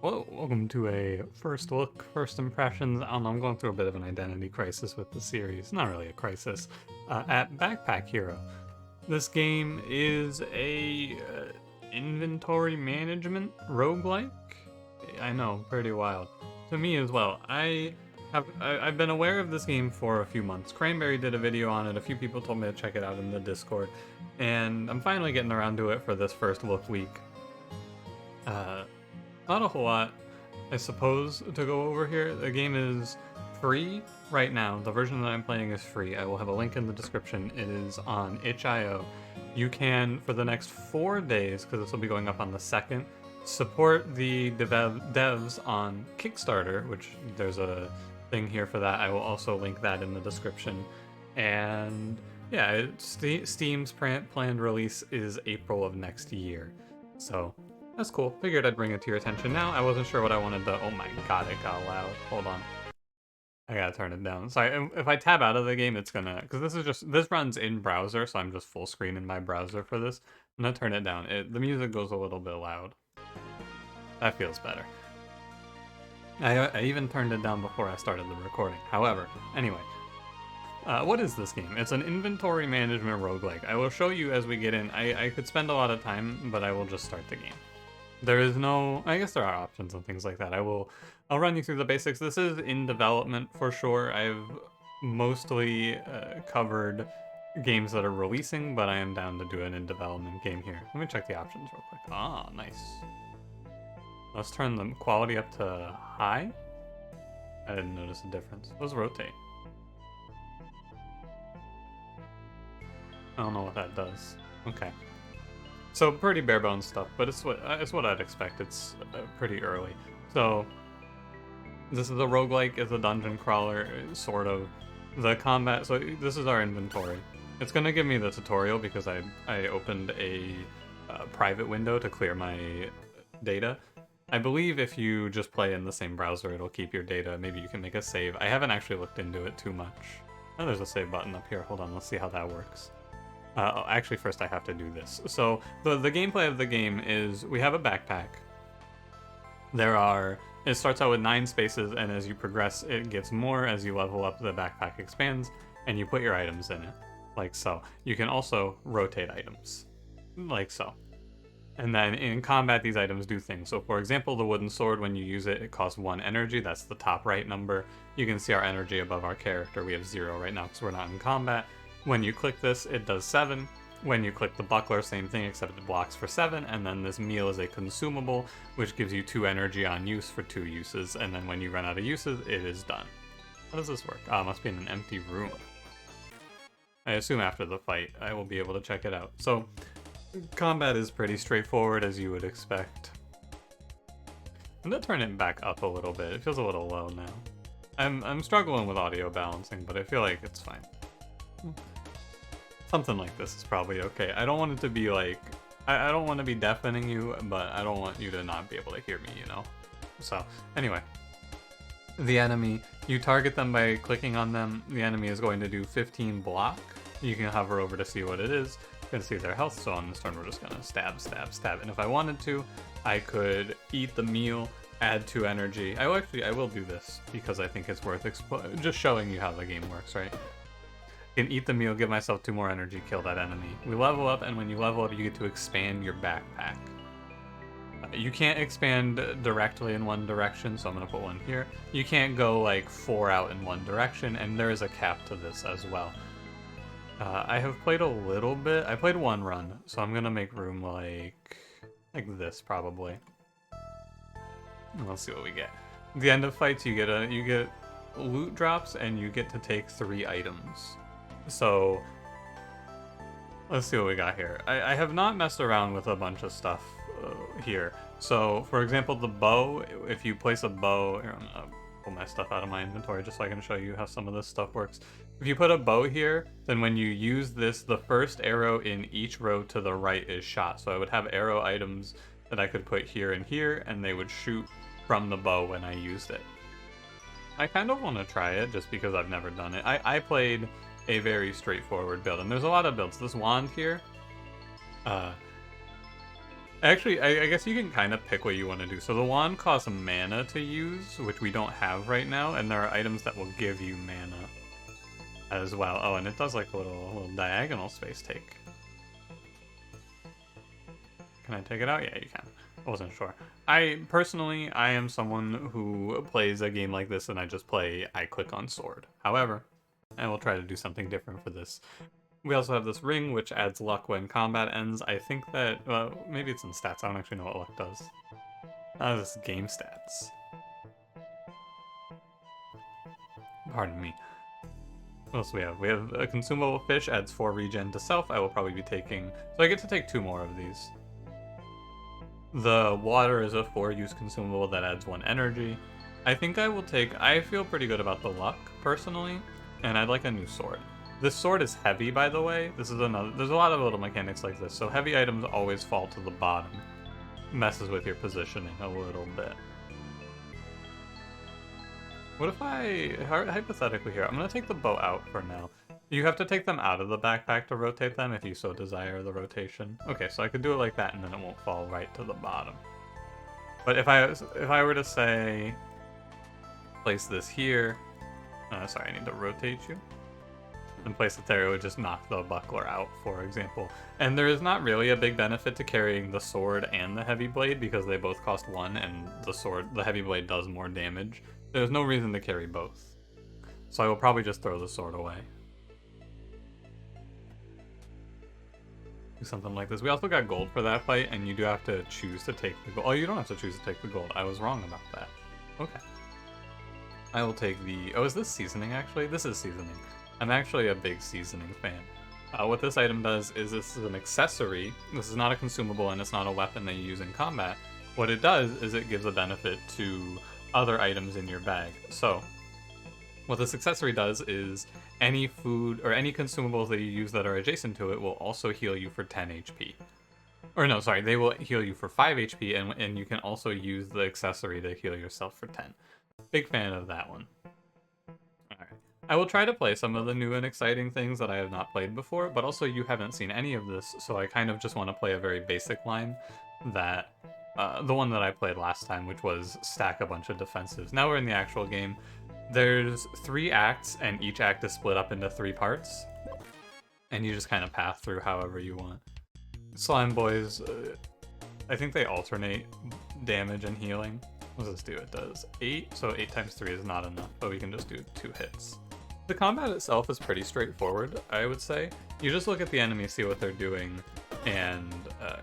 Well, welcome to a first look, first impressions. I don't know, I'm going through a bit of an identity crisis with the series. Not really a crisis. At Backpack Hero. This game is a inventory management roguelike. I know, pretty wild. To me as well. I've been aware of this game for a few months. Cranberry did a video on it. A few people told me to check it out in the Discord, and I'm finally getting around to it for this first look week. Not a whole lot, I suppose, to go over here. The game is free right now. The version that I'm playing is free. I will have a link in the description. It is on itch.io. You can, for the next 4 days, because this will be going up on the 2nd, support the devs on Kickstarter, which there's a thing here for that. I will also link that in the description. And yeah, Steam's planned release is April of next year. So that's cool. Figured I'd bring it to your attention now. I wasn't sure what I wanted to... Oh my god, it got loud. Hold on. I gotta turn it down. Sorry, if I tab out of the game, it's gonna... Because this runs in browser, so I'm just full screen in my browser for this. I'm gonna turn it down. The music goes a little bit loud. That feels better. I even turned it down before I started the recording. However, anyway. What is this game? It's an inventory management roguelike. I will show you as we get in. I could spend a lot of time, but I will just start the game. There is no... I guess there are options and things like that. I'll run you through the basics. This is in development for sure. I've mostly covered games that are releasing, but I am down to do an in development game here. Let me check the options real quick. Ah, nice. Let's turn the quality up to high. I didn't notice a difference. Let's rotate. I don't know what that does. Okay. So pretty bare bones stuff, but it's what I'd expect. It's pretty early. So this is a roguelike, it's a dungeon crawler, sort of. The combat, so this is our inventory. It's gonna give me the tutorial because I opened a private window to clear my data. I believe if you just play in the same browser, it'll keep your data. Maybe you can make a save. I haven't actually looked into it too much. Oh, there's a save button up here. Hold on, let's see how that works. Actually, first I have to do this. So the gameplay of the game is we have a backpack. It starts out with 9 spaces, and as you progress, it gets more. As you level up, the backpack expands, and you put your items in it, like so. You can also rotate items, like so. And then in combat, these items do things. So for example, the wooden sword, when you use it, it costs 1 energy. That's the top right number. You can see our energy above our character. We have 0 right now because we're not in combat. When you click this, it does 7. When you click the buckler, same thing, except it blocks for 7. And then this meal is a consumable, which gives you 2 energy on use for 2 uses. And then when you run out of uses, it is done. How does this work? Ah, it must be in an empty room. I assume after the fight, I will be able to check it out. So, combat is pretty straightforward, as you would expect. I'm gonna turn it back up a little bit. It feels a little low now. I'm struggling with audio balancing, but I feel like it's fine. Something like this is probably okay. I don't want it to be like... I don't want to be deafening you, but I don't want you to not be able to hear me, you know? So, anyway. The enemy, you target them by clicking on them. The enemy is going to do 15 block. You can hover over to see what it is. You can see their health, so on this turn we're just gonna stab, stab, stab. And if I wanted to, I could eat the meal, add 2 energy. I will do this, because I think it's worth just showing you how the game works, right? Can eat the meal, give myself 2 more energy, kill that enemy. We level up, and when you level up, you get to expand your backpack. You can't expand directly in one direction, so I'm gonna put 1 here. You can't go like 4 out in one direction, and there is a cap to this as well. I have played a little bit. I played 1 run, so I'm gonna make room like this probably. Let's see what we get. At the end of fights, you get loot drops, and you get to take 3 items. So, let's see what we got here. I have not messed around with a bunch of stuff here. So, for example, the bow, if you place a bow... Here, I'm gonna pull my stuff out of my inventory just so I can show you how some of this stuff works. If you put a bow here, then when you use this, the first arrow in each row to the right is shot. So I would have arrow items that I could put here and here, and they would shoot from the bow when I used it. I kind of want to try it just because I've never done it. I played a very straightforward build, and there's a lot of builds. This wand here, Actually, I guess you can kind of pick what you want to do. So the wand costs mana to use, which we don't have right now, and there are items that will give you mana as well. Oh, and it does like a little diagonal space take. Can I take it out? Yeah, you can. I wasn't sure. Personally, I am someone who plays a game like this and I just play, I click on sword. However, I will try to do something different for this. We also have this ring, which adds luck when combat ends. I think that, maybe it's in stats. I don't actually know what luck does. This is game stats. Pardon me. What else do we have? We have a consumable fish, adds 4 regen to self. I will probably be taking... So I get to take 2 more of these. The water is a 4-use consumable that adds 1 energy. I think I will take... I feel pretty good about the luck, personally. And I'd like a new sword. This sword is heavy, by the way. This is another... There's a lot of little mechanics like this. So heavy items always fall to the bottom. Messes with your positioning a little bit. What if I... Hypothetically here, I'm going to take the bow out for now. You have to take them out of the backpack to rotate them if you so desire the rotation. Okay, so I could do it like that and then it won't fall right to the bottom. But if I were to say... Place this here... sorry, I need to rotate you. And place it there, it would just knock the buckler out, for example. And there is not really a big benefit to carrying the sword and the heavy blade because they both cost 1 and the heavy blade does more damage. There's no reason to carry both. So I will probably just throw the sword away. Do something like this. We also got gold for that fight, and you do have to choose to take the gold. Oh, you don't have to choose to take the gold. I was wrong about that. Okay. I will take the... Oh, is this seasoning, actually? This is seasoning. I'm actually a big seasoning fan. What this item does is this is an accessory. This is not a consumable, and it's not a weapon that you use in combat. What it does is it gives a benefit to other items in your bag. So, what this accessory does is any food or any consumables that you use that are adjacent to it will also heal you for 10 HP. Or no, sorry, they will heal you for 5 HP, and you can also use the accessory to heal yourself for 10. Big fan of that one. Alright. I will try to play some of the new and exciting things that I have not played before, but also you haven't seen any of this, so I kind of just want to play a very basic line that... the one that I played last time, which was stack a bunch of defensives. Now we're in the actual game. There's 3 acts, and each act is split up into 3 parts. And you just kind of path through however you want. Slime Boys, I think they alternate damage and healing. What does this do? It does 8, so 8 times 3 is not enough, but we can just do 2 hits. The combat itself is pretty straightforward, I would say. You just look at the enemy, see what they're doing, and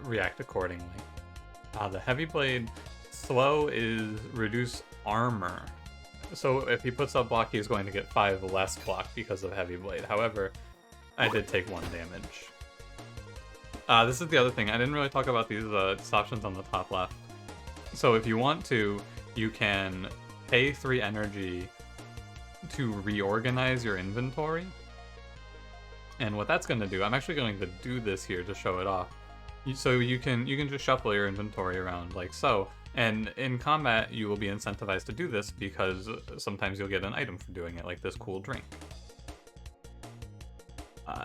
react accordingly. The Heavy Blade slow is reduce armor. So if he puts up block, he's going to get 5 less block because of Heavy Blade. However, I did take 1 damage. This is the other thing. I didn't really talk about these options on the top left. So if you want to, you can pay 3 energy to reorganize your inventory. And what that's going to do, I'm actually going to do this here to show it off. So you can just shuffle your inventory around like so, and in combat you will be incentivized to do this because sometimes you'll get an item for doing it, like this cool drink.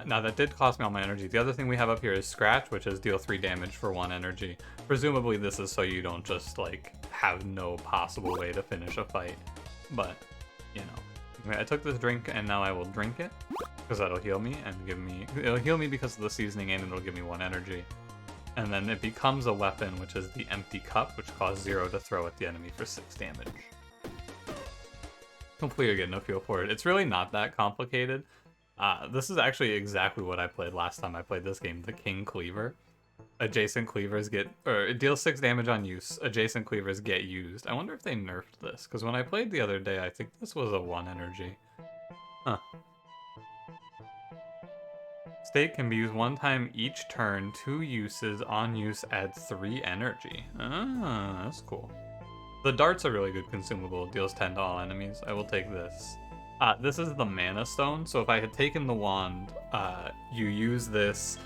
Now that did cost me all my energy. The other thing we have up here is Scratch, which is deal 3 damage for 1 energy. Presumably this is so you don't just like have no possible way to finish a fight, but you know. I took this drink and now I will drink it because that'll heal me and it'll heal me because of the seasoning and it'll give me 1 energy. And then it becomes a weapon, which is the Empty Cup, which costs 0 to throw at the enemy for 6 damage. Hopefully you're getting a feel for it. It's really not that complicated. This is actually exactly what I played last time I played this game, the King Cleaver. Adjacent cleavers it deals 6 damage on use. Adjacent cleavers get used. I wonder if they nerfed this, because when I played the other day, I think this was a 1 energy. Huh. State can be used 1 time each turn, 2 uses, on use adds 3 energy. Ah, that's cool. The dart's a really good consumable, it deals 10 to all enemies. I will take this. This is the Mana Stone, so if I had taken the wand, you use this,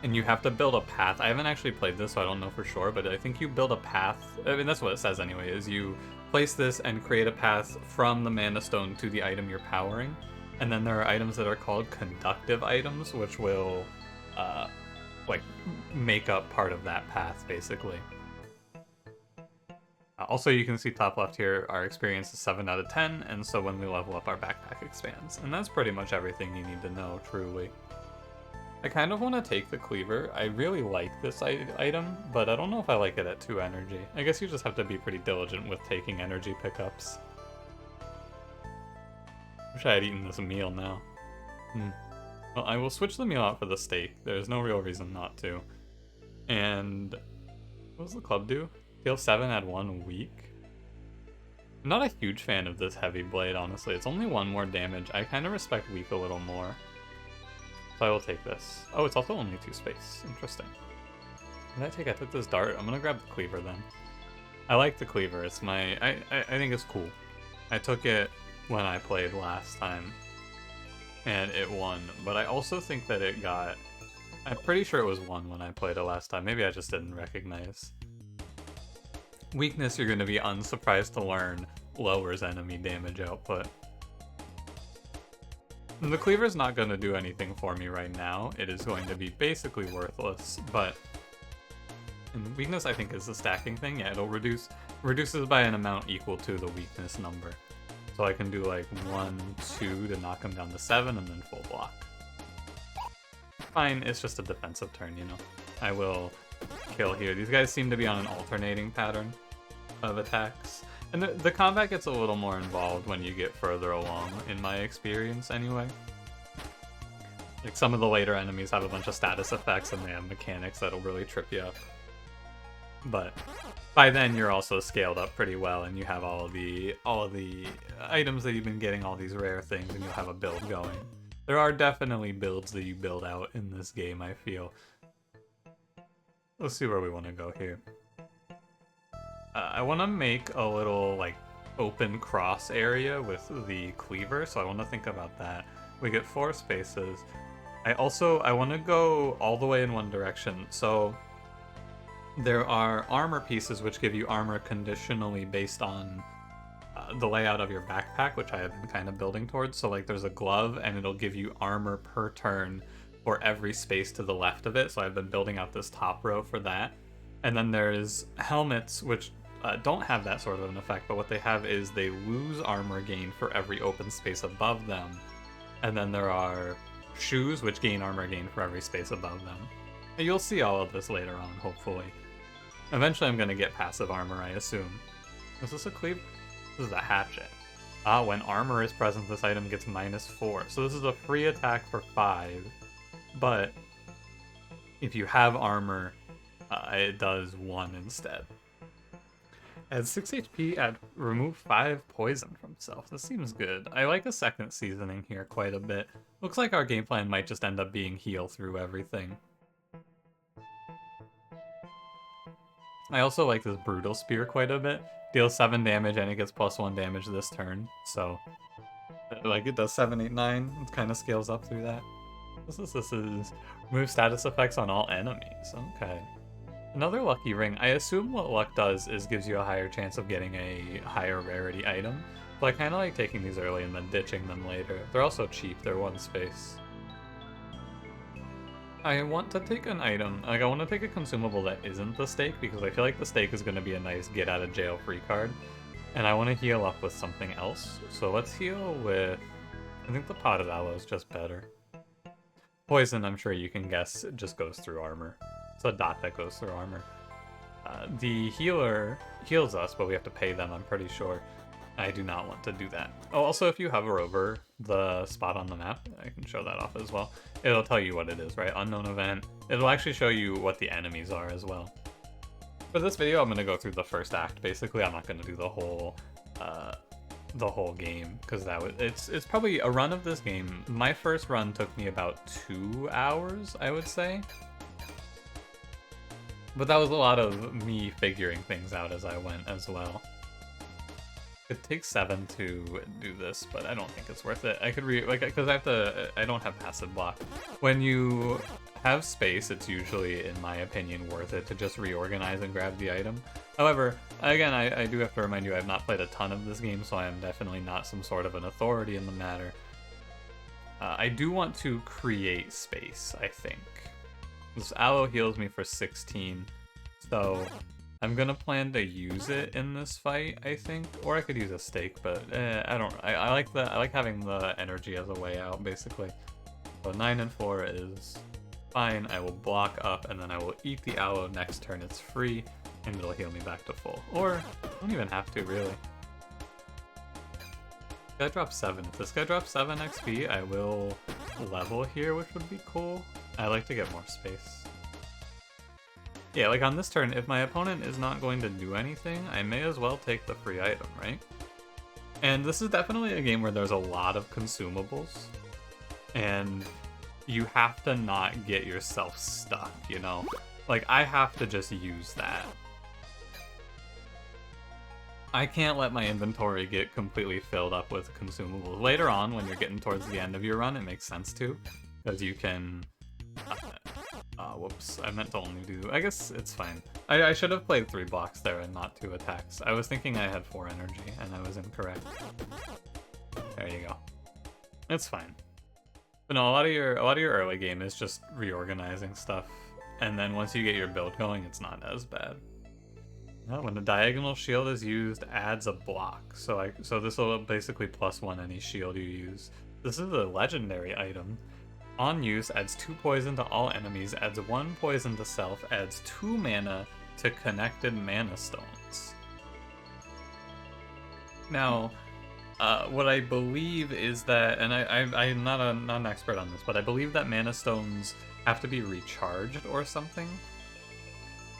and you have to build a path. I haven't actually played this, so I don't know for sure, but I think you build a path, I mean that's what it says anyway, is you place this and create a path from the Mana Stone to the item you're powering. And then there are items that are called conductive items, which will like make up part of that path, basically. Also, you can see top left here, our experience is 7 out of 10, and so when we level up, our backpack expands. And that's pretty much everything you need to know, truly. I kind of want to take the cleaver. I really like this item, but I don't know if I like it at 2 energy. I guess you just have to be pretty diligent with taking energy pickups. Wish I had eaten this meal now. Well, I will switch the meal out for the steak. There's no real reason not to. And what does the club do? Heal 7, add 1 weak. I'm not a huge fan of this heavy blade, honestly. It's only 1 more damage. I kind of respect weak a little more. So I will take this. Oh, it's also only 2 space. Interesting. What did I take? I took this dart. I'm gonna grab the cleaver then. I like the cleaver. It's my... I think it's cool. I took it when I played last time. And it won. But I also think that it got... I'm pretty sure it was 1 when I played it last time. Maybe I just didn't recognize. Weakness, you're going to be unsurprised to learn, lowers enemy damage output. The cleaver's not going to do anything for me right now. It is going to be basically worthless, but and weakness I think is the stacking thing. Yeah, it'll reduces by an amount equal to the weakness number. So I can do like 1, 2 to knock him down to 7 and then full block. Fine, it's just a defensive turn, you know. I will kill here. These guys seem to be on an alternating pattern of attacks. And the combat gets a little more involved when you get further along, in my experience anyway. Like, some of the later enemies have a bunch of status effects and they have mechanics that'll really trip you up. But by then you're also scaled up pretty well and you have all of the items that you've been getting, all these rare things, and you'll have a build going. There are definitely builds that you build out in this game, I feel. Let's see where we want to go here. I want to make a little, like, open cross area with the cleaver, so I want to think about that. We get 4 spaces. I want to go all the way in one direction. So there are armor pieces which give you armor conditionally based on the layout of your backpack, which I have been kind of building towards. So, like, there's a glove, and it'll give you armor per turn for every space to the left of it, so I've been building out this top row for that. And then there's helmets, which don't have that sort of an effect, but what they have is they lose armor gain for every open space above them. And then there are shoes, which gain armor gain for every space above them. And you'll see all of this later on, hopefully. Eventually I'm going to get passive armor, I assume. Is this a cleaver? This is a hatchet. When armor is present, this item gets -4. So this is a free attack for 5. But if you have armor, it does 1 instead. Add 6 HP, remove 5 poison from self. This seems good. I like a second seasoning here quite a bit. Looks like our game plan might just end up being heal through everything. I also like this brutal spear quite a bit. Deals 7 damage and it gets +1 damage this turn. So, like, it does 7, 8, 9. It kind of scales up through that. This is remove status effects on all enemies. Okay. Another lucky ring. I assume what luck does is gives you a higher chance of getting a higher rarity item. But I kind of like taking these early and then ditching them later. They're also cheap. They're 1 space. I want to take an item. Like, I want to take a consumable that isn't the steak, because I feel like the steak is going to be a nice get out of jail free card. And I want to heal up with something else. So let's heal with... I think the potted aloe is just better. Poison, I'm sure you can guess, just goes through armor. It's a dot that goes through armor. The healer heals us, but we have to pay them, I'm pretty sure. I do not want to do that. Oh, also, if you hover over the spot on the map, I can show that off as well. It'll tell you what it is, right? Unknown event. It'll actually show you what the enemies are as well. For this video, I'm going to go through the first act, basically. I'm not going to do the whole game, because it's probably a run of this game. My first run took me about 2 hours, I would say. But that was a lot of me figuring things out as I went as well. It takes 7 to do this, but I don't think it's worth it. I could because I don't have passive block. When you have space, it's usually, in my opinion, worth it to just reorganize and grab the item. However, again, I do have to remind you, I have not played a ton of this game, so I am definitely not some sort of an authority in the matter. I do want to create space, I think. This aloe heals me for 16, so I'm gonna plan to use it in this fight, I think, or I could use a stake, but I don't. I like having the energy as a way out, basically. So 9 and 4 is fine. I will block up, and then I will eat the aloe next turn. It's free, and it'll heal me back to full. Or I don't even have to really. This guy drops 7. If this guy drops 7 XP, I will level here, which would be cool. I like to get more space. Yeah, like on this turn, if my opponent is not going to do anything, I may as well take the free item, right? And this is definitely a game where there's a lot of consumables, and you have to not get yourself stuck, you know? Like, I have to just use that. I can't let my inventory get completely filled up with consumables. Later on, when you're getting towards the end of your run, it makes sense to, because you can... whoops, I meant to only do... I guess it's fine. I should have played 3 blocks there and not 2 attacks. I was thinking I had 4 energy, and I was incorrect. There you go. It's fine. But no, a lot of your early game is just reorganizing stuff, and then once you get your build going, it's not as bad. No, when the diagonal shield is used, adds a block. So this will basically +1 any shield you use. This is a legendary item. On use, adds 2 poison to all enemies, adds 1 poison to self, adds 2 mana to connected mana stones. Now, what I believe is that, and I'm not an expert on this, but I believe that mana stones have to be recharged or something.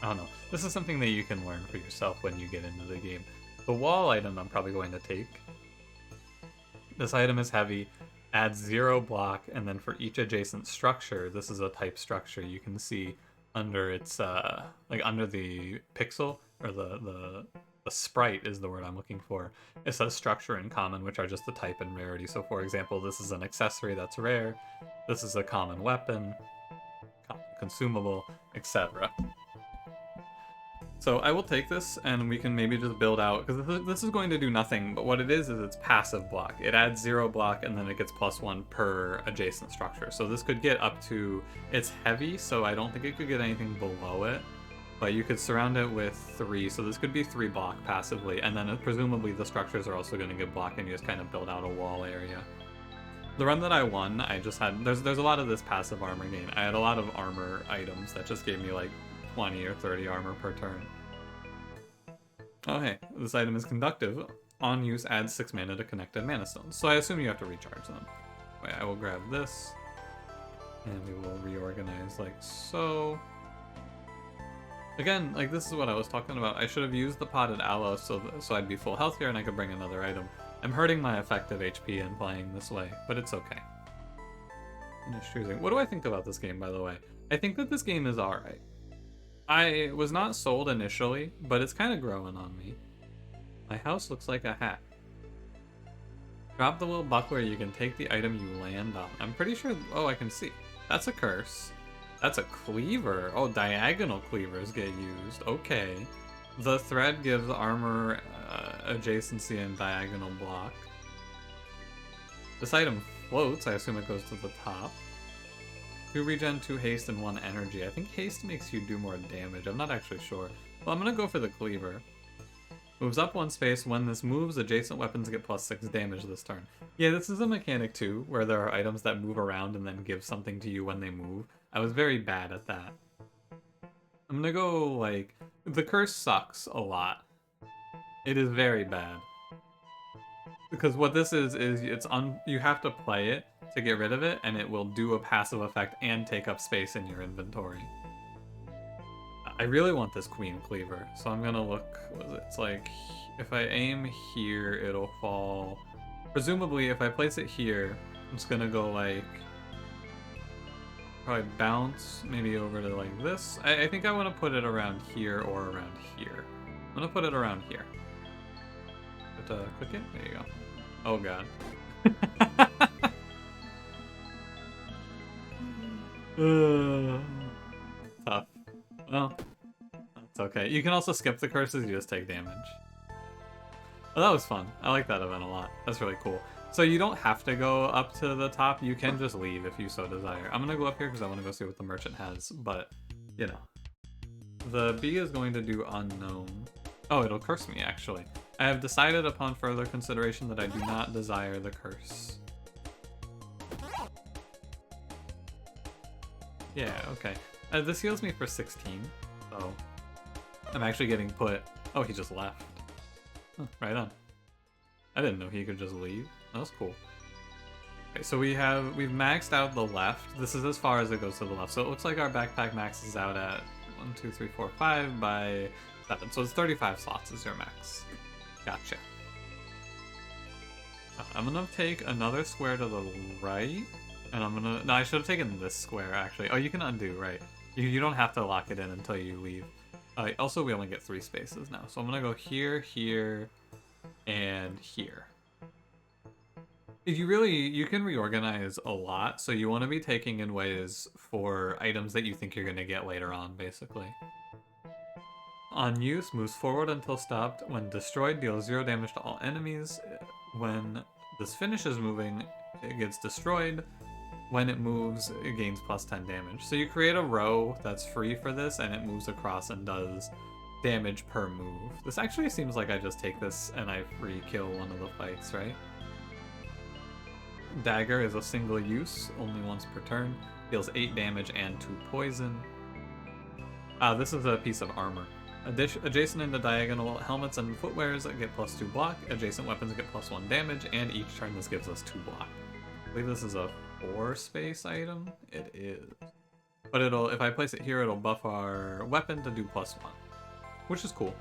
I don't know. This is something that you can learn for yourself when you get into the game. The wall item I'm probably going to take. This item is heavy, adds 0 block, and then for each adjacent structure, this is a type structure you can see under its, like under the pixel, or the sprite is the word I'm looking for. It says structure in common, which are just the type and rarity. So for example, this is an accessory that's rare, this is a common weapon, common consumable, etc. So I will take this, and we can maybe just build out, because this is going to do nothing, but what it is it's passive block. It adds 0 block, and then it gets +1 per adjacent structure. So this could get up to, it's heavy, so I don't think it could get anything below it, but you could surround it with 3, so this could be 3 block passively, and then presumably the structures are also going to get blocked, and you just kind of build out a wall area. The run that I won, I just had, there's a lot of this passive armor gain. I had a lot of armor items that just gave me like 20 or 30 armor per turn. Oh hey, this item is conductive. On use, adds 6 mana to connected mana stones. So I assume you have to recharge them. Wait, I will grab this, and we will reorganize like so. Again, like this is what I was talking about. I should have used the potted aloe so I'd be full health here and I could bring another item. I'm hurting my effective HP in playing this way, but it's okay. Finish choosing. What do I think about this game, by the way? I think that this game is alright. I was not sold initially, but it's kind of growing on me. My house looks like a hat. Drop the little buckler, you can take the item you land on. I'm pretty sure, oh, I can see. That's a curse. That's a cleaver. Oh, diagonal cleavers get used. Okay. The thread gives armor, adjacency, and diagonal block. This item floats. I assume it goes to the top. 2 regen, 2 haste, and 1 energy. I think haste makes you do more damage. I'm not actually sure. Well, I'm gonna go for the cleaver. Moves up 1 space. When this moves, adjacent weapons get +6 damage this turn. Yeah, this is a mechanic too, where there are items that move around and then give something to you when they move. I was very bad at that. I'm gonna go, like... The curse sucks a lot. It is very bad. Because what this is you have to play it to get rid of it, and it will do a passive effect and take up space in your inventory. I really want this Queen Cleaver, so I'm gonna look, what is it? It's like, if I aim here, it'll fall. Presumably, if I place it here, I'm just gonna go like, probably bounce maybe over to like this. I think I want to put it around here or around here. I'm gonna put it around here. But click it, there you go. Oh god. Tough. Well, it's okay. You can also skip the curses, you just take damage. Oh, that was fun. I like that event a lot. That's really cool. So you don't have to go up to the top. You can just leave if you so desire. I'm gonna go up here because I want to go see what the merchant has. But, you know. The bee is going to do unknown. Oh, it'll curse me, actually. I have decided upon further consideration that I do not desire the curse. Yeah, okay. This heals me for 16, so I'm actually getting put... Oh, he just left. Huh, right on. I didn't know he could just leave. That was cool. Okay, so we've maxed out the left. This is as far as it goes to the left. So it looks like our backpack maxes out at 1, 2, 3, 4, 5 by 7. So it's 35 slots is your max. Gotcha. I'm gonna take another square to the right. And I'm gonna... No, I should have taken this square, actually. Oh, you can undo, right. You don't have to lock it in until you leave. Also, we only get 3 spaces now. So I'm gonna go here, here, and here. You can reorganize a lot, so you want to be taking in ways for items that you think you're going to get later on, basically. On use, moves forward until stopped. When destroyed, deals 0 damage to all enemies. When this finishes moving, it gets destroyed. When it moves, it gains plus 10 damage. So you create a row that's free for this, and it moves across and does damage per move. This actually seems like I just take this and I free kill one of the fights, right? Dagger is a single use, only once per turn. Deals 8 damage and 2 poison. This is a piece of armor. Adjacent and diagonal helmets and footwears get plus 2 block. Adjacent weapons get plus 1 damage, and each turn this gives us 2 block. I believe this is a 4-space item. It is. But if I place it here, it'll buff our weapon to do plus 1. Which is cool.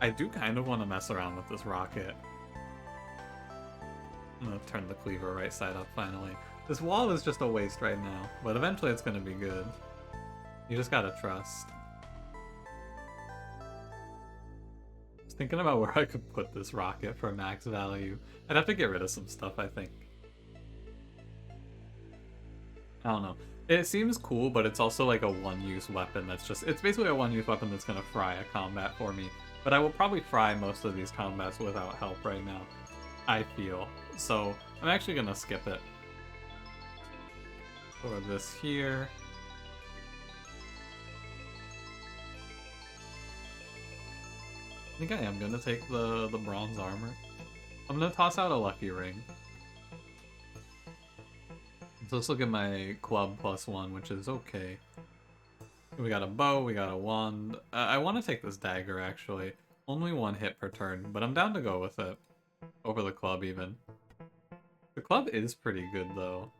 I do kind of want to mess around with this rocket. I'm gonna turn the cleaver right side up finally. This wall is just a waste right now, but eventually it's gonna be good. You just gotta trust. I was thinking about where I could put this rocket for max value. I'd have to get rid of some stuff, I think. I don't know. It seems cool, but it's also like a one-use weapon that's just... It's basically a one-use weapon that's gonna fry a combat for me. But I will probably fry most of these combats without help right now, I feel. So I'm actually gonna skip it. For this here. I think I am gonna take the bronze armor. I'm gonna toss out a lucky ring. So let's look at my club plus 1, which is okay. We got a bow, we got a wand. I want to take this dagger, actually. Only 1 hit per turn, but I'm down to go with it. Over the club, even. The club is pretty good, though.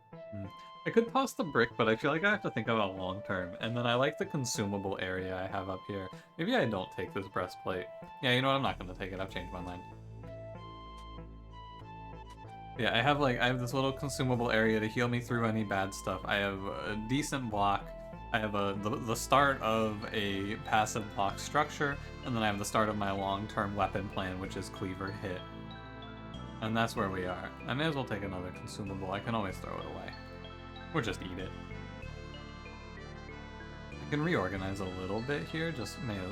I could toss the brick, but I feel like I have to think about long term. And then I like the consumable area I have up here. Maybe I don't take this breastplate. Yeah, you know what? I'm not going to take it. I've changed my mind. Yeah, I have this little consumable area to heal me through any bad stuff. I have a decent block. I have the start of a passive block structure, and then I have the start of my long-term weapon plan, which is cleaver hit. And that's where we are. I may as well take another consumable. I can always throw it away. Or just eat it. I can reorganize a little bit here,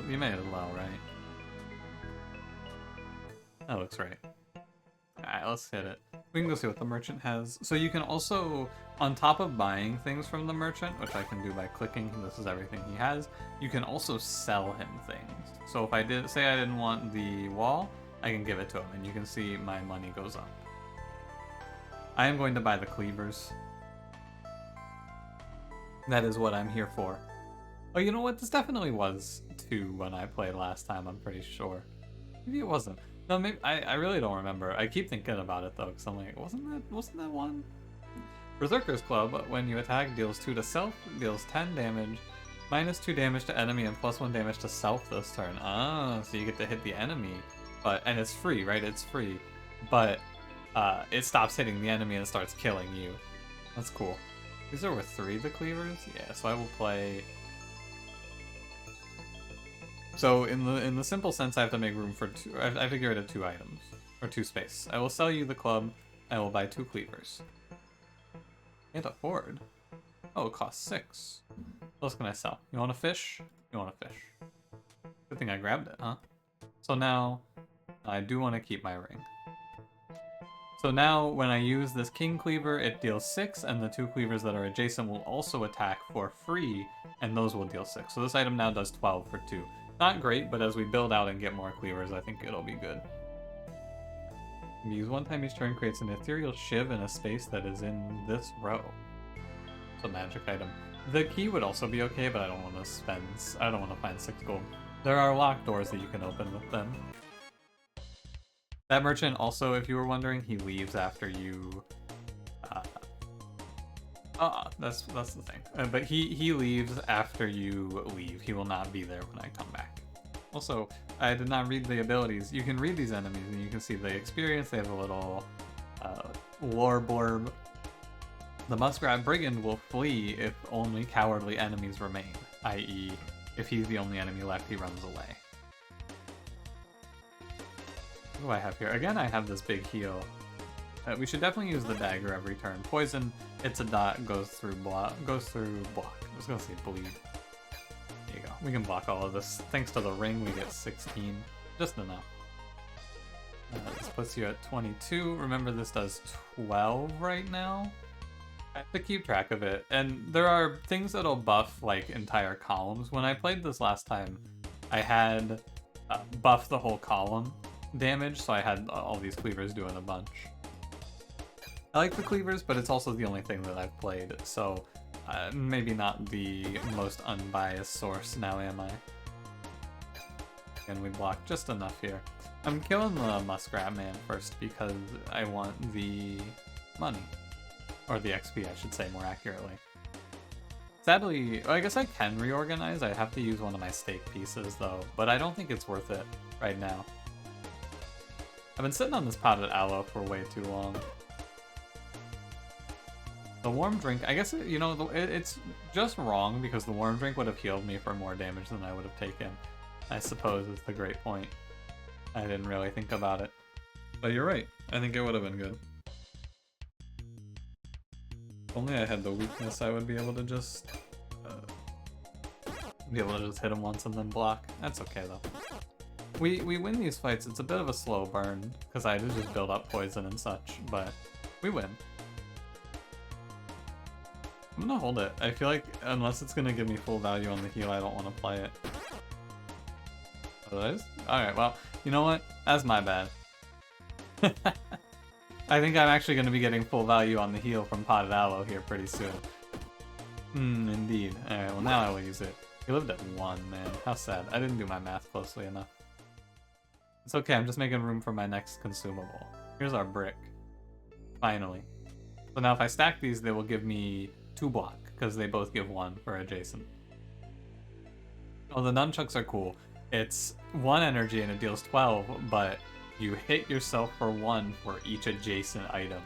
you may as well, right? That looks right. Alright, let's hit it. We can go see what the merchant has. So you can also, on top of buying things from the merchant, which I can do by clicking, this is everything he has, you can also sell him things. So if I say I didn't want the wall, I can give it to him, and you can see my money goes up. I am going to buy the cleavers. That is what I'm here for. Oh, you know what? This definitely was 2 when I played last time, I'm pretty sure. Maybe it wasn't. No, maybe I really don't remember. I keep thinking about it though, because I'm like, wasn't that 1? Berserker's Club, when you attack, deals 2 to self, deals 10 damage, minus 2 damage to enemy, and plus 1 damage to self this turn. Ah, so you get to hit the enemy, and it's free, right? It's free, but it stops hitting the enemy and starts killing you. That's cool. These are worth 3, the cleavers? Yeah, so I will play... So in the simple sense, I have to make room for 2. I have to get rid of 2 items, or 2 space. I will sell you the club. I will buy 2 cleavers. Can't afford. Oh, it costs 6. What else can I sell? You want a fish? You want a fish? Good thing I grabbed it, huh? So now, I do want to keep my ring. So now, when I use this King Cleaver, it deals 6, and the 2 cleavers that are adjacent will also attack for free, and those will deal 6. So this item now does 12 for 2. Not great, but as we build out and get more cleavers, I think it'll be good. Use 1 time each turn, creates an ethereal shiv in a space that is in this row. It's a magic item. The key would also be okay, but I don't want to find 6 gold. There are locked doors that you can open with them. That merchant also, if you were wondering, he leaves after you... that's the thing. But he leaves after you leave. He will not be there when I come back. Also, I did not read the abilities. You can read these enemies and you can see the experience. They have a little lore blurb. The Muskrat Brigand will flee if only cowardly enemies remain, i.e. if he's the only enemy left, he runs away. What do I have here? Again, I have this big heal. We should definitely use the dagger every turn. Poison, it's a dot, goes through block. I was gonna say bleed. There you go. We can block all of this. Thanks to the ring, we get 16. Just enough. This puts you at 22. Remember, this does 12 right now. I have to keep track of it. And there are things that'll buff, like, entire columns. When I played this last time, I had buffed the whole column damage, so I had all these cleavers doing a bunch. I like the cleavers, but it's also the only thing that I've played, so maybe not the most unbiased source now, am I? And we block just enough here. I'm killing the Muskrat Man first because I want the money. Or the XP, I should say more accurately. Sadly, I guess I can reorganize. I have to use one of my stake pieces, though, but I don't think it's worth it right now. I've been sitting on this potted aloe for way too long. The warm drink, I guess, you know, it's just wrong because the warm drink would have healed me for more damage than I would have taken. I suppose is the great point. I didn't really think about it. But you're right. I think it would have been good. If only I had the weakness, I would be able to just... hit him once and then block. That's okay, though. We win these fights. It's a bit of a slow burn, because I had to just build up poison and such, but we win. I'm gonna hold it. I feel like, unless it's gonna give me full value on the heal, I don't want to play it. Otherwise? Alright, well, you know what? That's my bad. I think I'm actually gonna be getting full value on the heal from Potted Aloe here pretty soon. Indeed. Alright, well now I will use it. He lived at 1, man. How sad. I didn't do my math closely enough. It's okay, I'm just making room for my next consumable. Here's our brick. Finally. So now if I stack these, they will give me 2 block, because they both give 1 for adjacent. Oh, the nunchucks are cool. It's 1 energy and it deals 12, but you hit yourself for 1 for each adjacent item.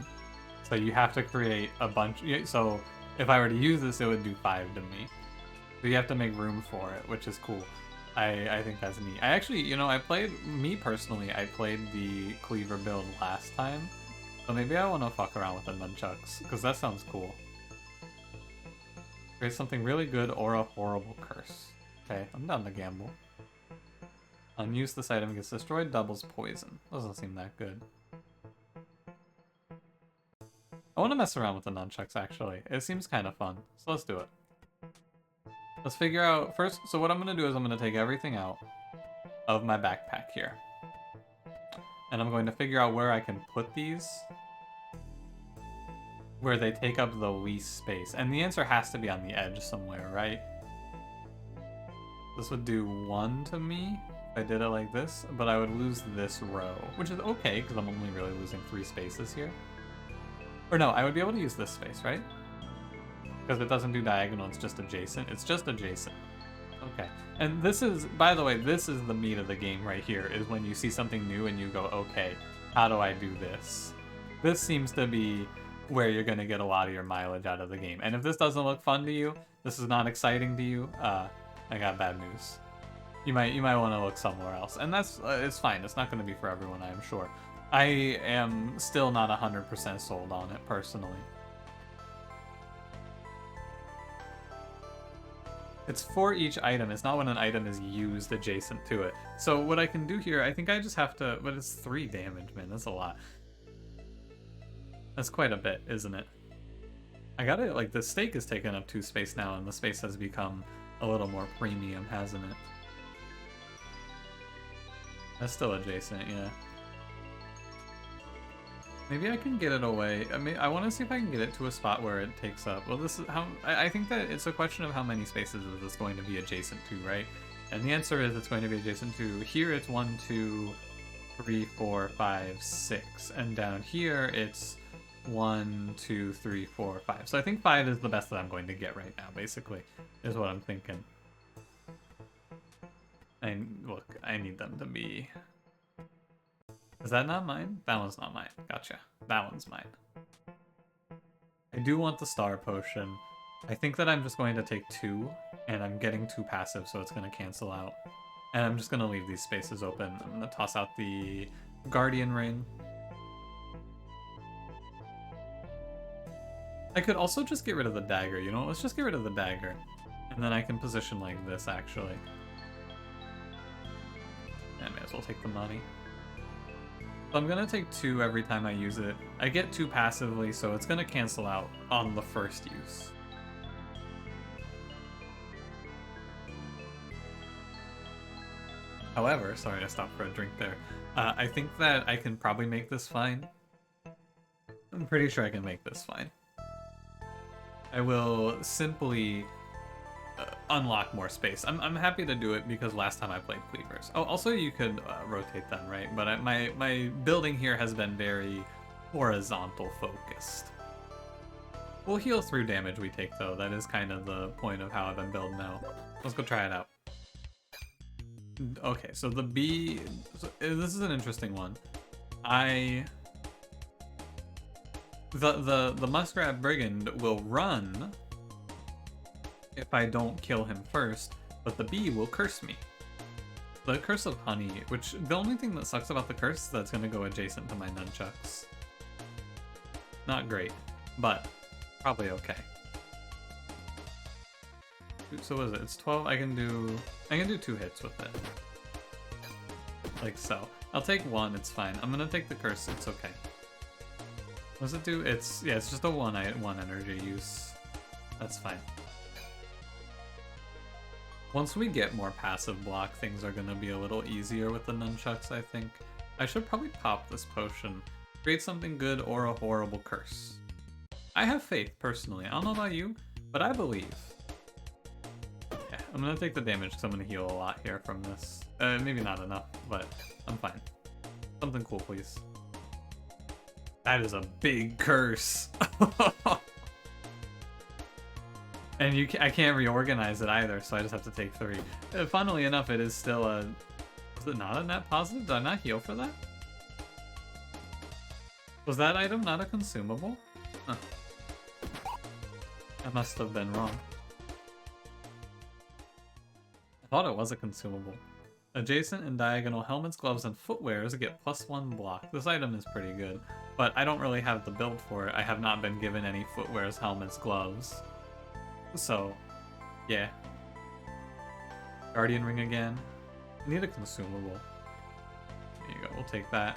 So you have to create a bunch. So if I were to use this, it would do 5 to me. So you have to make room for it, which is cool. I think that's neat. I actually, you know, I played the cleaver build last time. So maybe I want to fuck around with the nunchucks, because that sounds cool. Create something really good or a horrible curse. Okay, I'm down to gamble. Unused, this item gets destroyed, doubles poison. Doesn't seem that good. I want to mess around with the nunchucks, actually. It seems kind of fun, so let's do it. Let's figure out first. So what I'm going to do is I'm going to take everything out of my backpack here. And I'm going to figure out where I can put these. Where they take up the least space. And the answer has to be on the edge somewhere, right? This would do 1 to me if I did it like this, but I would lose this row, which is okay because I'm only really losing 3 spaces here. Or no, I would be able to use this space, right? Because it doesn't do diagonal, it's just adjacent. It's just adjacent. Okay. And this is, by the way, this is the meat of the game right here, is when you see something new and you go, okay, how do I do this? This seems to be where you're going to get a lot of your mileage out of the game. And if this doesn't look fun to you, this is not exciting to you, I got bad news. You might want to look somewhere else. And that's, it's fine. It's not going to be for everyone, I am sure. I am still not 100% sold on it, personally. It's for each item. It's not when an item is used adjacent to it. So what I can do here, I think I just have to, but it's 3 damage, man. That's a lot. That's quite a bit, isn't it? I gotta, like, the stake is taking up 2 space now, and the space has become a little more premium, hasn't it? That's still adjacent, yeah. Maybe I can get it away. I mean, I want to see if I can get it to a spot where it takes up. Well, this is how I think that it's a question of how many spaces is this going to be adjacent to, right? And the answer is it's going to be adjacent to here. It's 1, 2, 3, 4, 5, 6, and down here it's 1, 2, 3, 4, 5. So I think 5 is the best that I'm going to get right now. Basically, is what I'm thinking. And look, I need them to be. Is that not mine? That one's not mine. Gotcha. That one's mine. I do want the star potion. I think that I'm just going to take 2, and I'm getting 2 passive, so it's going to cancel out. And I'm just going to leave these spaces open. I'm going to toss out the guardian ring. I could also just get rid of the dagger, you know? Let's just get rid of the dagger. And then I can position like this, actually. I may as well take the money. So I'm gonna take 2 every time I use it. I get 2 passively, so it's gonna cancel out on the first use. However, sorry I stopped for a drink there. I think that I can probably make this fine. I'm pretty sure I can make this fine. I will simply unlock more space. I'm happy to do it because last time I played cleavers. Oh, also you could rotate them, right? But my building here has been very horizontal focused. We'll heal through damage we take though. That is kind of the point of how I've been building now. Let's go try it out. Okay, so the bee. This is an interesting one. The muskrat brigand will run if I don't kill him first, but the bee will curse me. The curse of honey, which the only thing that sucks about the curse is that it's going to go adjacent to my nunchucks. Not great, but probably okay. So what is it? It's 12. I can do 2 hits with it. Like so. I'll take 1, it's fine. I'm gonna take the curse, it's okay. What does it do? It's just a 1 energy use. That's fine. Once we get more passive block, things are gonna be a little easier with the nunchucks, I think. I should probably pop this potion. Create something good or a horrible curse. I have faith, personally. I don't know about you, but I believe. Yeah, I'm gonna take the damage because I'm gonna heal a lot here from this. Maybe not enough, but I'm fine. Something cool, please. That is a big curse. And I can't reorganize it either, so I just have to take 3. Funnily enough, it is still a... Was it not a net positive? Did I not heal for that? Was that item not a consumable? Huh. I must have been wrong. I thought it was a consumable. Adjacent and diagonal helmets, gloves, and footwears get +1 block. This item is pretty good, but I don't really have the build for it. I have not been given any footwears, helmets, gloves. So, yeah. Guardian ring again. I need a consumable. There you go, we'll take that.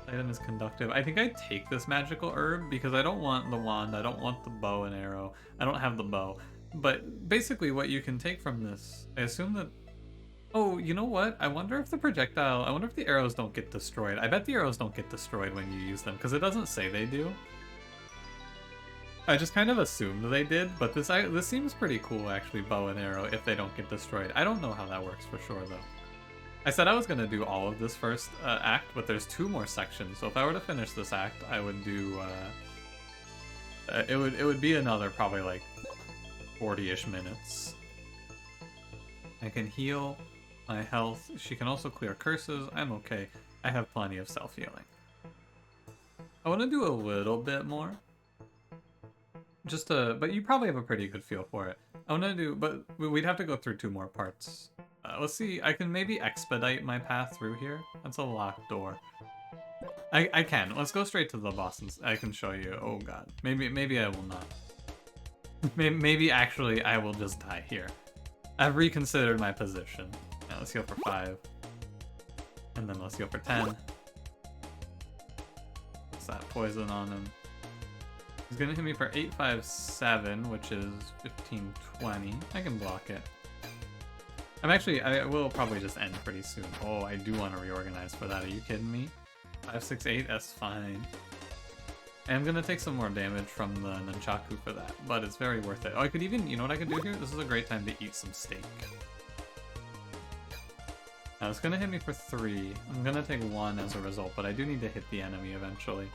Item is conductive. I think I take this magical herb because I don't want the wand, I don't want the bow and arrow. I don't have the bow. But basically what you can take from this, I assume that... Oh, you know what? I wonder if the projectile... I wonder if the arrows don't get destroyed. I bet the arrows don't get destroyed when you use them, because it doesn't say they do. I just kind of assumed they did, but this seems pretty cool, actually, bow and arrow, if they don't get destroyed. I don't know how that works for sure, though. I said I was going to do all of this first act, but there's 2 more sections, so if I were to finish this act, I would do... it would be another, probably, like, 40-ish minutes. I can heal my health. She can also clear curses. I'm okay. I have plenty of self-healing. I want to do a little bit more. But you probably have a pretty good feel for it. I want to do, but we'd have to go through 2 more parts. Let's see, I can maybe expedite my path through here. That's a locked door. I can. Let's go straight to the boss and I can show you. Oh god. Maybe I will not. Maybe actually I will just die here. I've reconsidered my position. Now let's go for 5. And then let's go for 10. What's that poison on him? He's gonna hit me for 857, which is 1520. I can block it. I will probably just end pretty soon. Oh, I do want to reorganize for that. Are you kidding me? 568, that's fine. I'm gonna take some more damage from the nunchaku for that, but it's very worth it. Oh, I could even, you know what I could do here? This is a great time to eat some steak. Now it's gonna hit me for 3. I'm gonna take 1 as a result, but I do need to hit the enemy eventually.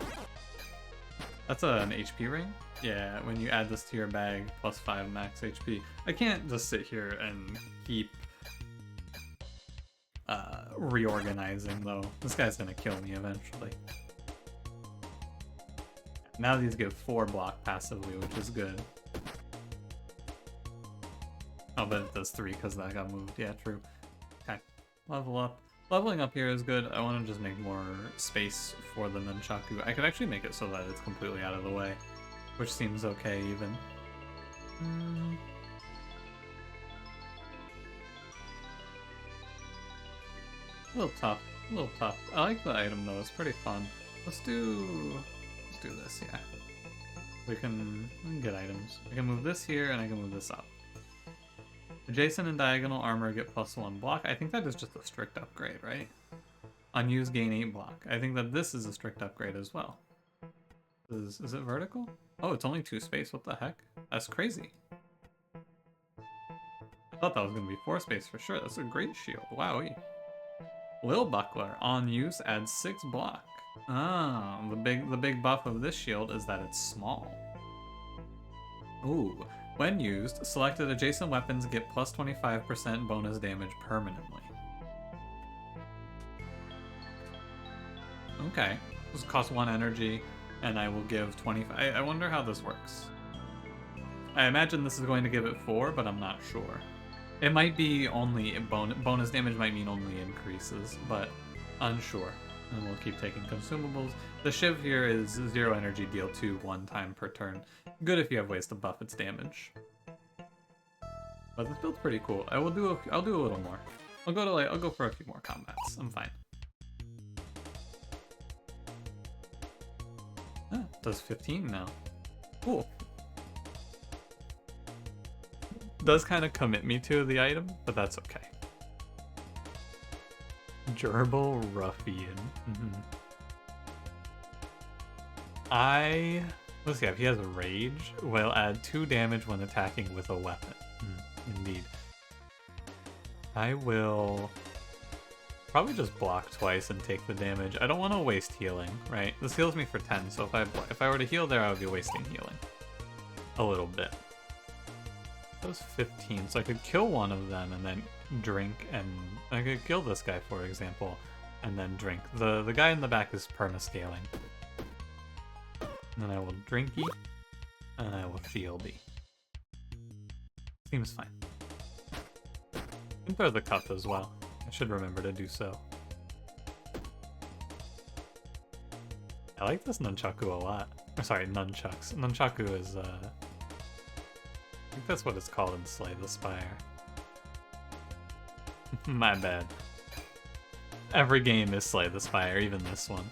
That's an HP ring? Yeah, when you add this to your bag, plus 5 max HP. I can't just sit here and keep reorganizing though. This guy's gonna kill me eventually. Now these give 4 block passively, which is good. Oh, but it does 3 because that got moved. Yeah, true. Okay, level up. Leveling up here is good. I want to just make more space for the nunchaku. I could actually make it so that it's completely out of the way, which seems okay even. A little tough, a little tough. I like the item though, it's pretty fun. Let's do this, yeah. We can get items. I can move this here and I can move this up. Adjacent and diagonal armor get +1 block. I think that is just a strict upgrade, right? Unused gain 8 block. I think that this is a strict upgrade as well. Is it vertical? Oh, it's only 2 space, what the heck? That's crazy. I thought that was gonna be 4 space for sure. That's a great shield, wowee. Lil Buckler, on use, adds 6 block. Ah, the big buff of this shield is that it's small. Ooh, when used, selected adjacent weapons get plus 25% bonus damage permanently. Okay, this costs 1 energy, and I will give 25. I wonder how this works. I imagine this is going to give it 4, but I'm not sure. It might be only bonus damage might mean only increases, but unsure. And we'll keep taking consumables. The Shiv here is 0 energy, deal 2 1 time per turn. Good if you have ways to buff its damage. But this build's pretty cool. I'll do a little more. I'll go for a few more combats. I'm fine. Ah, it does 15 now. Cool. Does kind of commit me to the item, but that's okay. Gerbil Ruffian. Let's see, if he has a rage, will add 2 damage when attacking with a weapon. Indeed. I will probably just block twice and take the damage. I don't want to waste healing, right? This heals me for 10, so if I were to heal there, I would be wasting healing. A little bit. That was 15, so I could kill one of them and then drink, and I could kill this guy, for example, and then drink. The guy in the back is perma-scaling. And then I will drinky, and I will fieldy. Seems fine. I can throw the cup as well. I should remember to do so. I like this nunchaku a lot. Or sorry, nunchucks. Nunchaku is, I think that's what it's called in Slay the Spire. My bad. Every game is Slay the Spire, even this one.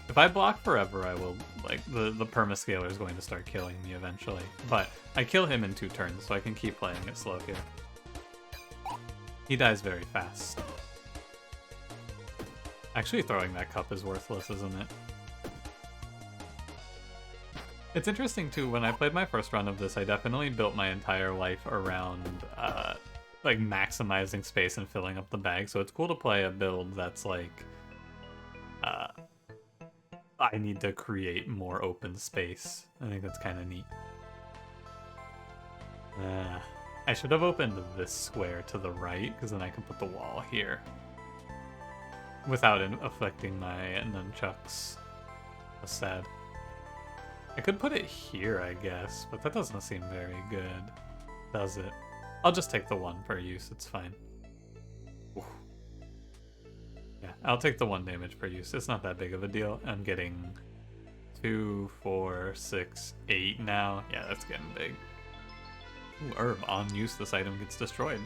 If I block forever, I will, like, the perma-scaler is going to start killing me eventually. But I kill him in 2 turns, so I can keep playing it slow here. He dies very fast. Actually, throwing that cup is worthless, isn't it? It's interesting too, when I played my first run of this, I definitely built my entire life around like maximizing space and filling up the bag, so it's cool to play a build that's like I need to create more open space. I think that's kind of neat. I should have opened this square to the right, because then I can put the wall here without affecting my nunchucks. That's sad. I could put it here, I guess, but that doesn't seem very good, does it? I'll just take the 1 per use, it's fine. Oof. Yeah, I'll take the 1 damage per use. It's not that big of a deal. I'm getting 2, 4, 6, 8 now. Yeah, that's getting big. Ooh, herb. On use, this item gets destroyed.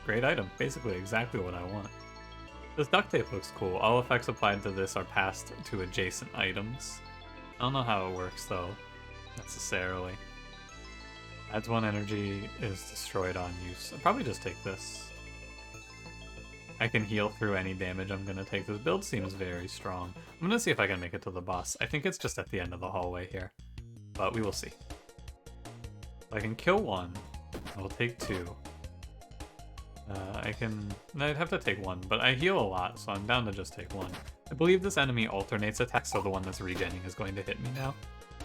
Great item. Basically exactly what I want. This duct tape looks cool. All effects applied to this are passed to adjacent items. I don't know how it works, though, necessarily. Adds 1 energy, is destroyed on use. I'll probably just take this. I can heal through any damage I'm gonna take. This build seems very strong. I'm gonna see if I can make it to the boss. I think it's just at the end of the hallway here, but we will see. If I can kill 1, I will take 2. I'd have to take 1, but I heal a lot, so I'm down to just take 1. I believe this enemy alternates attacks, so the one that's regenning is going to hit me now.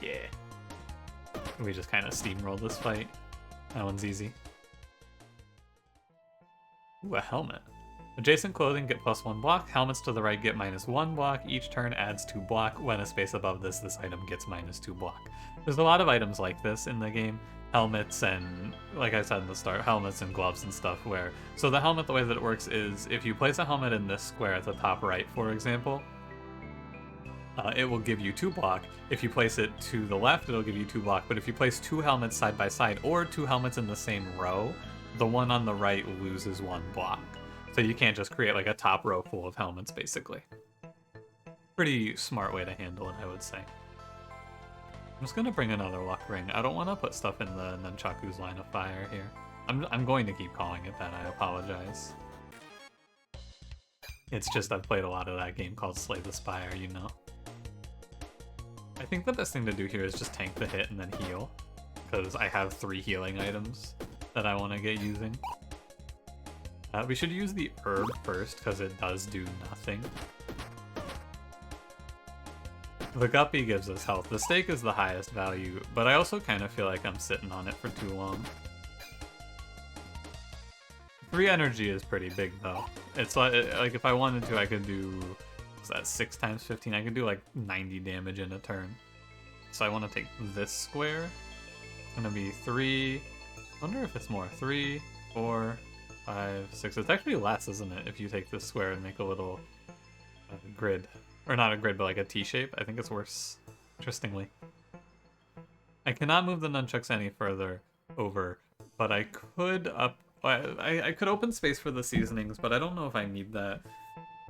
Yeah. We just kind of steamroll this fight. That one's easy. Ooh, a helmet. Adjacent clothing get +1 block. Helmets to the right get -1 block. Each turn adds 2 block. When a space above this item gets -2 block. There's a lot of items like this in the game. Helmets and, like I said in the start, helmets and gloves and stuff where... So the helmet, the way that it works is if you place a helmet in this square at the top right, for example, it will give you 2 block. If you place it to the left, it'll give you 2 block. But if you place 2 helmets side by side or 2 helmets in the same row, the one on the right loses 1 block. So you can't just create like a top row full of helmets, basically. Pretty smart way to handle it, I would say. I'm just gonna bring another luck ring. I don't want to put stuff in the nunchaku's line of fire here. I'm going to keep calling it that, I apologize. It's just I've played a lot of that game called Slay the Spire, you know. I think the best thing to do here is just tank the hit and then heal, because I have 3 healing items that I want to get using. We should use the herb first, because it does do nothing. The guppy gives us health. The steak is the highest value, but I also kind of feel like I'm sitting on it for too long. 3 energy is pretty big, though. It's like if I wanted to, I could do... What's that, 6 times 15? I could do like 90 damage in a turn. So I want to take this square. It's going to be 3... I wonder if it's more. 3, 4... 5, 6. It's actually less, isn't it, if you take this square and make a little grid. Or not a grid, but like a T-shape. I think it's worse, interestingly. I cannot move the nunchucks any further over, but I could I could open space for the seasonings, but I don't know if I need that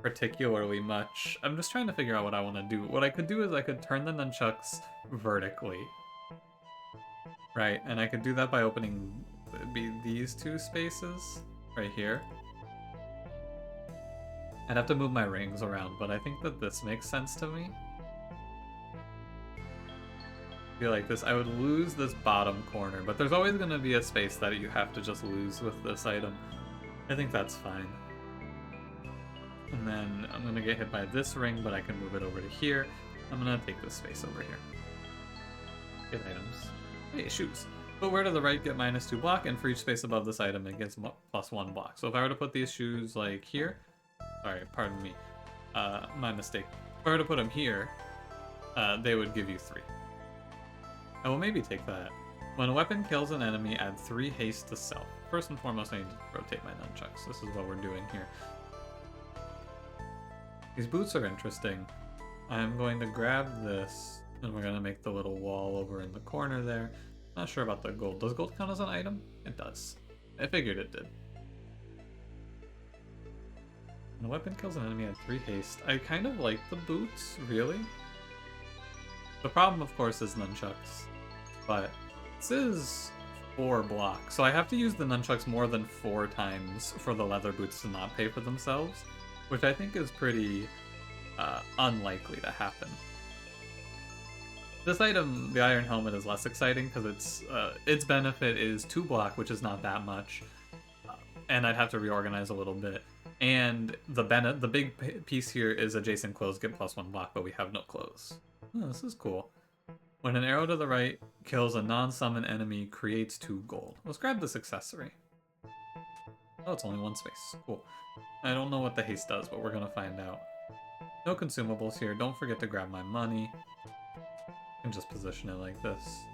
particularly much. I'm just trying to figure out what I want to do. What I could do is I could turn the nunchucks vertically. Right, and I could do that by opening these 2 spaces. Right here. I'd have to move my rings around, but I think that this makes sense to me. I feel like this, I would lose this bottom corner, but there's always going to be a space that you have to just lose with this item. I think that's fine. And then I'm going to get hit by this ring, but I can move it over to here. I'm going to take this space over here. Get items. Hey, shoes. Footwear to the right get -2 block, and for each space above this item it gets +1 block. So if I were to put these shoes like here, sorry, pardon me, my mistake. If I were to put them here, they would give you 3. I will maybe take that. When a weapon kills an enemy, add 3 haste to self. First and foremost, I need to rotate my nunchucks. This is what we're doing here. These boots are interesting. I'm going to grab this, and we're going to make the little wall over in the corner there. Not sure about the gold. Does gold count as an item? It does. I figured it did. When a weapon kills an enemy, add 3 haste. I kind of like the boots, really. The problem, of course, is nunchucks. But this is 4 blocks, so I have to use the nunchucks more than 4 times for the leather boots to not pay for themselves, which I think is pretty unlikely to happen. This item, the Iron Helmet, is less exciting because its benefit is 2 block, which is not that much, and I'd have to reorganize a little bit. And the big piece here is adjacent clothes get +1 block, but we have no clothes. Oh, this is cool. When an arrow to the right kills a non-summon enemy, creates 2 gold. Let's grab this accessory. Oh, it's only 1 space. Cool. I don't know what the haste does, but we're gonna find out. No consumables here. Don't forget to grab my money. And just position it like this.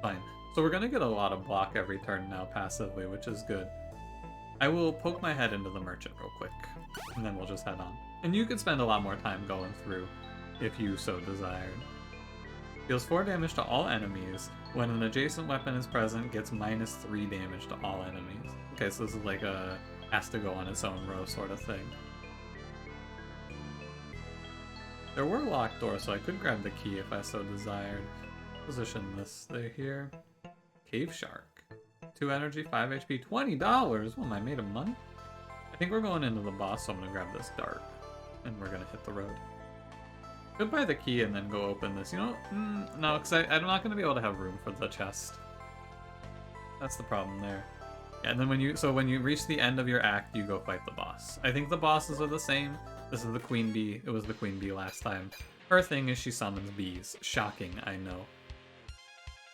Fine. So we're gonna get a lot of block every turn now passively, which is good. I will poke my head into the merchant real quick, and then we'll just head on. And you could spend a lot more time going through if you so desired. Deals 4 damage to all enemies. When an adjacent weapon is present, gets -3 damage to all enemies. Okay, so this is like a has to go on its own row sort of thing. There were locked doors, so I could grab the key if I so desired. Position this thing here. Cave Shark. 2 energy, 5 HP, $20! What, am I made of money? I think we're going into the boss, so I'm gonna grab this dart. And we're gonna hit the road. Could buy the key and then go open this. You know, no, because I'm not gonna be able to have room for the chest. That's the problem there. Yeah, and then when you reach the end of your act, you go fight the boss. I think the bosses are the same. This is the queen bee. It was the queen bee last time. Her thing is she summons bees. Shocking, I know.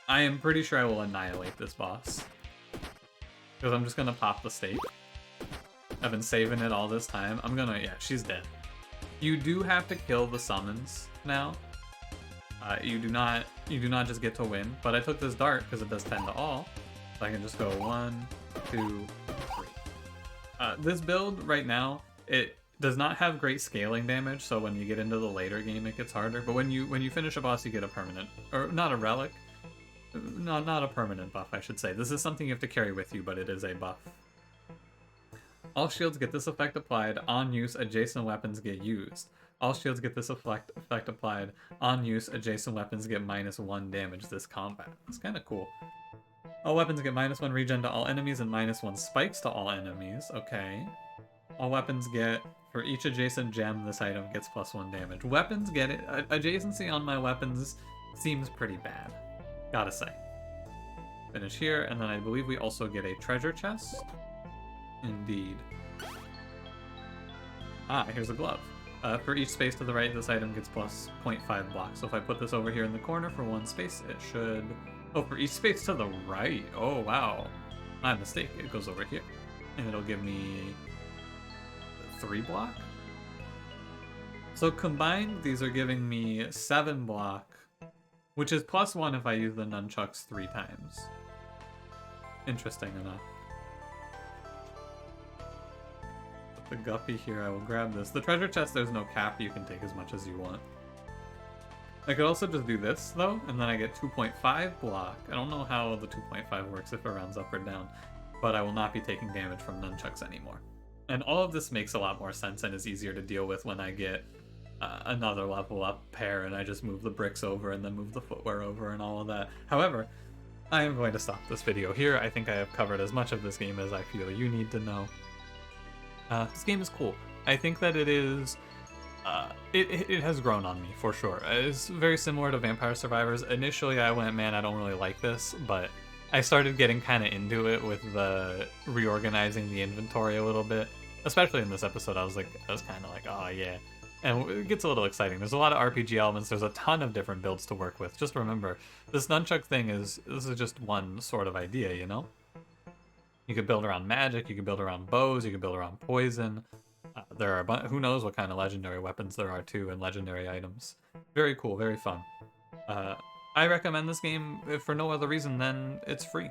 I am pretty sure I will annihilate this boss. Because I'm just gonna pop the stake. I've been saving it all this time. Yeah, she's dead. You do have to kill the summons now. You do not just get to win. But I took this dart because it does 10 to all. So I can just go 1, 2, 3. This build right now, it does not have great scaling damage, so when you get into the later game it gets harder. But when you finish a boss, you get a permanent, or not a relic. Not a permanent buff, I should say. This is something you have to carry with you, but it is a buff. All shields get this effect applied. On use, adjacent weapons get used. All shields get this effect applied. On use, adjacent weapons get -1 damage this combat. It's kind of cool. All weapons get -1 regen to all enemies and -1 spikes to all enemies. Okay. All weapons get, for each adjacent gem, this item gets +1 damage. Weapons get it. Adjacency on my weapons seems pretty bad. Gotta say. Finish here, and then I believe we also get a treasure chest. Indeed. Ah, here's a glove. For each space to the right, this item gets +0.5 blocks. So if I put this over here in the corner for 1 space, it should... Oh, for each space to the right. Oh, wow. My mistake. It goes over here. And it'll give me 3 block? So combined, these are giving me 7 block, which is +1 if I use the nunchucks 3 times. Interesting enough. The guppy here, I will grab this. The treasure chest, there's no cap, you can take as much as you want. I could also just do this, though, and then I get 2.5 block. I don't know how the 2.5 works, if it rounds up or down, but I will not be taking damage from nunchucks anymore. And all of this makes a lot more sense and is easier to deal with when I get another level up pair and I just move the bricks over and then move the footwear over and all of that. However, I am going to stop this video here. I think I have covered as much of this game as I feel you need to know. This game is cool. I think that it is... it has grown on me, for sure. It's very similar to Vampire Survivors. Initially, I went, man, I don't really like this, but I started getting kind of into it with the reorganizing the inventory a little bit. Especially in this episode, I was kind of like, oh yeah. And it gets a little exciting. There's a lot of RPG elements. There's a ton of different builds to work with. Just remember, this nunchuck thing this is just one sort of idea, you know? You could build around magic, you could build around bows, you could build around poison. There are who knows what kind of legendary weapons there are too, and legendary items. Very cool, very fun. I recommend this game if for no other reason than it's free.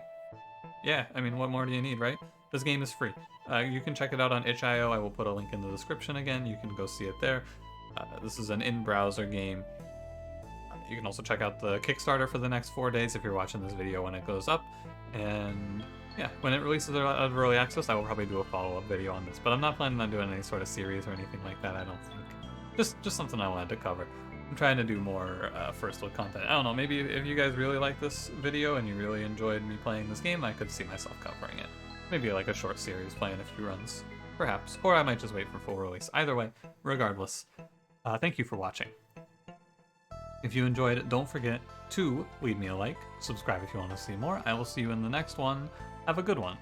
Yeah, I mean, what more do you need, right? This game is free. You can check it out on itch.io. I will put a link in the description again. You can go see it there. This is an in-browser game. You can also check out the Kickstarter for the next 4 days if you're watching this video when it goes up. And yeah, when it releases out of early access, I will probably do a follow-up video on this. But I'm not planning on doing any sort of series or anything like that, I don't think. Just something I wanted to cover. I'm trying to do more first look content. I don't know, maybe if you guys really like this video and you really enjoyed me playing this game, I could see myself covering it. Maybe like a short series, playing a few runs, perhaps. Or I might just wait for full release. Either way, regardless, thank you for watching. If you enjoyed it, don't forget to leave me a like, subscribe if you want to see more. I will see you in the next one. Have a good one.